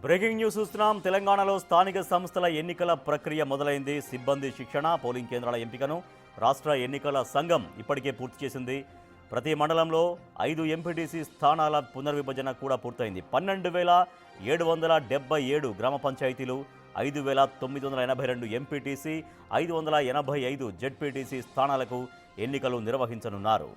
Breaking news చూస్తున్నాం. తెలంగాణలో స్థానిక సంస్థల ఎన్నికల ప్రక్రియ మొదలైంది. సిబ్బంది శిక్షణ, పోలింగ్ కేంద్రాల ఎంపికను రాష్ట్ర ఎన్నికల సంఘం ఇప్పటికే పూర్తి చేసింది. ప్రతి మండలంలో 5 ఎంపీటీసీ స్థానాల పునర్విభజన కూడా పూర్తయింది. 12,777 గ్రామ పంచాయతీలు, 5,982 ఎంపీటీసీ, 585 జెడ్పీటీసీ స్థానాలకు ఎన్నికలు నిర్వహించనున్నారు.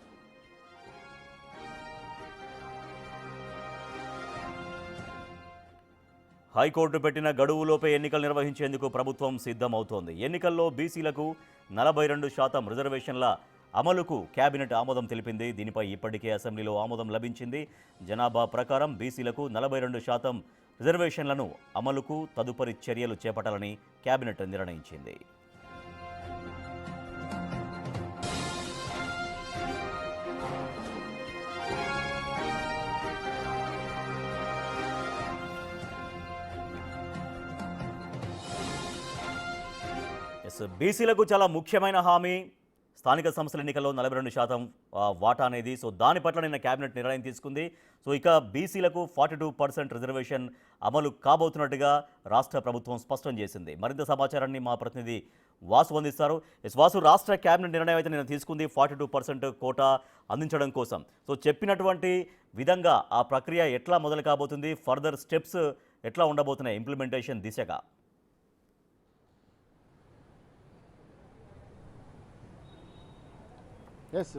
హైకోర్టు పెట్టిన గడువులోపే ఎన్నికలు నిర్వహించేందుకు ప్రభుత్వం సిద్ధమవుతోంది. ఎన్నికల్లో బీసీలకు 42% రిజర్వేషన్ల అమలుకు కేబినెట్ ఆమోదం తెలిపింది. దీనిపై ఇప్పటికే అసెంబ్లీలో ఆమోదం లభించింది. జనాభా ప్రకారం బీసీలకు 42% రిజర్వేషన్లను అమలుకు తదుపరి చర్యలు చేపట్టాలని కేబినెట్ నిర్ణయించింది. బీసీలకు చాలా ముఖ్యమైన హామీ స్థానిక సంస్థల ఎన్నికల్లో 42% వాటా అనేది. దాని పట్ల నిన్న కేబినెట్ నిర్ణయం తీసుకుంది. ఇక బీసీలకు 42% రిజర్వేషన్ అమలు కాబోతున్నట్టుగా రాష్ట్ర ప్రభుత్వం స్పష్టం చేసింది. మరింత సమాచారాన్ని మా ప్రతినిధి వాసు అందిస్తారు. వాసు, రాష్ట్ర కేబినెట్ నిర్ణయం అయితే నిన్న తీసుకుంది 42% కోటా అందించడం కోసం. చెప్పినటువంటి విధంగా ఆ ప్రక్రియ ఎట్లా మొదలు కాబోతుంది, ఫర్దర్ స్టెప్స్ ఎట్లా ఉండబోతున్నాయి ఇంప్లిమెంటేషన్ దిశగా?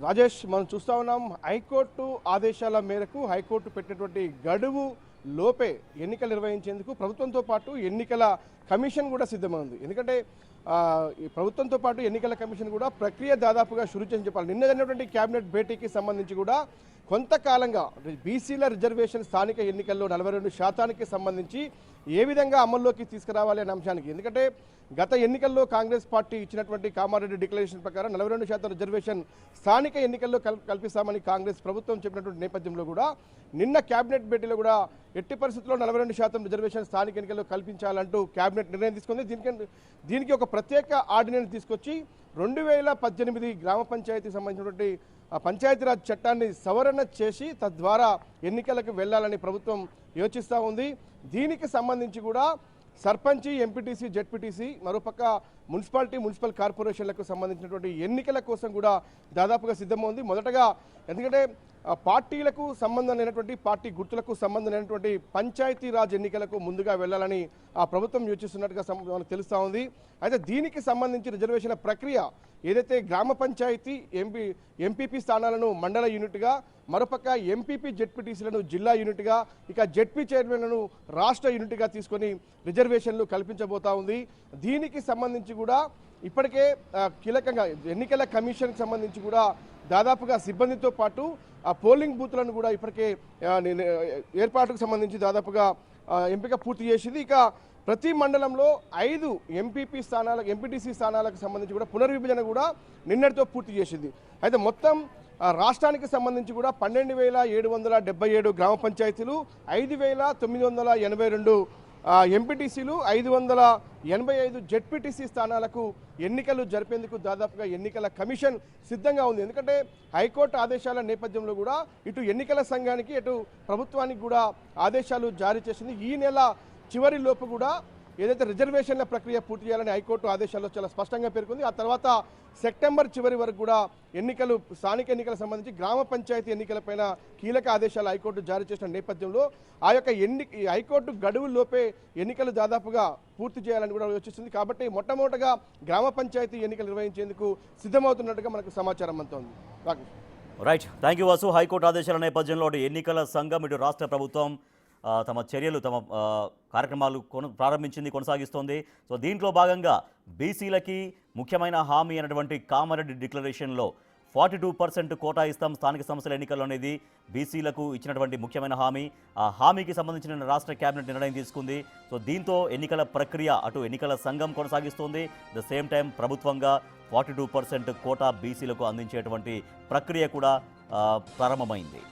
రాజేష్, మనం చూస్తూ ఉన్నాం హైకోర్టు ఆదేశాల మేరకు హైకోర్టు పెట్టినటువంటి గడువు లోపే ఎన్నికలు నిర్వహించేందుకు ప్రభుత్వంతో పాటు ఎన్నికల కమిషన్ కూడా సిద్ధమైంది. ఎందుకంటే ప్రభుత్వంతో పాటు ఎన్నికల కమిషన్ కూడా ప్రక్రియ దాదాపుగా షురూ చేసి చెప్పాలి. నిన్న జరిగినటువంటి కేబినెట్ భేటీకి సంబంధించి కూడా కొంతకాలంగా బీసీల రిజర్వేషన్ స్థానిక ఎన్నికల్లో 42% సంబంధించి ఏ విధంగా అమల్లోకి తీసుకురావాలి అనే అంశానికి, ఎందుకంటే గత ఎన్నికల్లో కాంగ్రెస్ పార్టీ ఇచ్చినటువంటి కామారెడ్డి డిక్లరేషన్ ప్రకారం 42% రిజర్వేషన్ స్థానిక ఎన్నికల్లో కల్పిస్తామని కాంగ్రెస్ ప్రభుత్వం చెప్పినటువంటి నేపథ్యంలో కూడా నిన్న కేబినెట్ భేటీలో కూడా ఎట్టి పరిస్థితుల్లో 42% రిజర్వేషన్ స్థానిక ఎన్నికల్లో కల్పించాలంటూ కేబినెట్ నిర్ణయం తీసుకుంది. దీనికి ఒక ప్రత్యేక ఆర్డినెన్స్ తీసుకొచ్చి 2018 గ్రామ పంచాయతీకి సంబంధించినటువంటి పంచాయతీరాజ్ చట్టాన్ని సవరణ చేసి తద్వారా ఎన్నికలకు వెళ్లాలని ప్రభుత్వం యోచిస్తూ ఉంది. దీనికి సంబంధించి కూడా సర్పంచి, ఎంపీటీసీ, జెడ్పీటీసీ, మరోపక్క మున్సిపల్ కార్పొరేషన్లకు సంబంధించినటువంటి ఎన్నికల కోసం కూడా దాదాపుగా సిద్ధమైంది. మొదటగా ఎందుకంటే పార్టీలకు సంబంధం లేనటువంటి, పార్టీ గుర్తులకు సంబంధం లేనటువంటి పంచాయతీరాజ్ ఎన్నికలకు ముందుగా వెళ్లాలని ఆ ప్రభుత్వం యోచిస్తున్నట్టుగా మనకు తెలుస్తూ ఉంది. అయితే దీనికి సంబంధించి రిజర్వేషన్ ప్రక్రియ ఏదైతే గ్రామ పంచాయతీ ఎంపీపీ స్థానాలను మండల యూనిట్గా, మరోపక్క ఎంపీపీ జెడ్పీటీసీలను జిల్లా యూనిట్గా, ఇక జెడ్పీ చైర్మన్లను రాష్ట్ర యూనిట్గా తీసుకొని రిజర్వేషన్లు కల్పించబోతా ఉంది. దీనికి సంబంధించి కూడా ఇప్పటికే కీలకంగా ఎన్నికల కమిషన్కి సంబంధించి కూడా దాదాపుగా సిబ్బందితో పాటు ఆ పోలింగ్ బూత్లను కూడా ఇప్పటికే ఏర్పాటుకు సంబంధించి దాదాపుగా ఎంపిక పూర్తి చేసింది. ఇక ప్రతి మండలంలో 5 ఎంపీటీసీ స్థానాలకు సంబంధించి కూడా పునర్విభజన కూడా నిన్నటితో పూర్తి చేసింది. అయితే మొత్తం రాష్ట్రానికి సంబంధించి కూడా 12,777 గ్రామ పంచాయతీలు, 5,982 ఎంపీటీసీలు, 585 జెడ్పీటీసీ స్థానాలకు ఎన్నికలు జరిపేందుకు దాదాపుగా ఎన్నికల కమిషన్ సిద్ధంగా ఉంది. ఎందుకంటే హైకోర్టు ఆదేశాల నేపథ్యంలో కూడా ఇటు ఎన్నికల సంఘానికి, ఇటు ప్రభుత్వానికి కూడా ఆదేశాలు జారీ చేసింది. ఈ నెల చివరి లోపు కూడా ఏదైతే రిజర్వేషన్ల ప్రక్రియ పూర్తి చేయాలని హైకోర్టు ఆదేశాల్లో చాలా స్పష్టంగా పేర్కొంది. ఆ తర్వాత సెప్టెంబర్ చివరి వరకు కూడా స్థానిక ఎన్నికలకు సంబంధించి గ్రామ పంచాయతీ ఎన్నికలపైన కీలక ఆదేశాలు హైకోర్టు జారీ చేసిన నేపథ్యంలో ఆ యొక్క హైకోర్టు గడువుల్లోపే ఎన్నికలు దాదాపుగా పూర్తి చేయాలని కూడా యోచిస్తుంది. కాబట్టి మొట్టమొదటగా గ్రామ పంచాయతీ ఎన్నికలు నిర్వహించేందుకు సిద్ధమవుతున్నట్టుగా మనకు సమాచారం అందుతోంది. Right, thank you Vasu. High court ఆదేశాల నేపథ్యంలో ఎన్నికల సంఘం, ఇటు రాష్ట్ర ప్రభుత్వం తమ చర్యలు, తమ కార్యక్రమాలు కొనసాగిస్తోంది. దీంట్లో భాగంగా బీసీలకి ముఖ్యమైన హామీ అయినటువంటి కామారెడ్డి డిక్లరేషన్లో 42% కోటా ఇస్తాం స్థానిక సంస్థల ఎన్నికల్లో అనేది బీసీలకు ఇచ్చినటువంటి ముఖ్యమైన హామీ. ఆ హామీకి సంబంధించిన రాష్ట్ర కేబినెట్ నిర్ణయం తీసుకుంది. దీంతో ఎన్నికల ప్రక్రియ అటు ఎన్నికల సంఘం కొనసాగిస్తోంది. ద సేమ్ టైం ప్రభుత్వంగా 42% కోటా బీసీలకు అందించేటువంటి ప్రక్రియ కూడా ప్రారంభమైంది.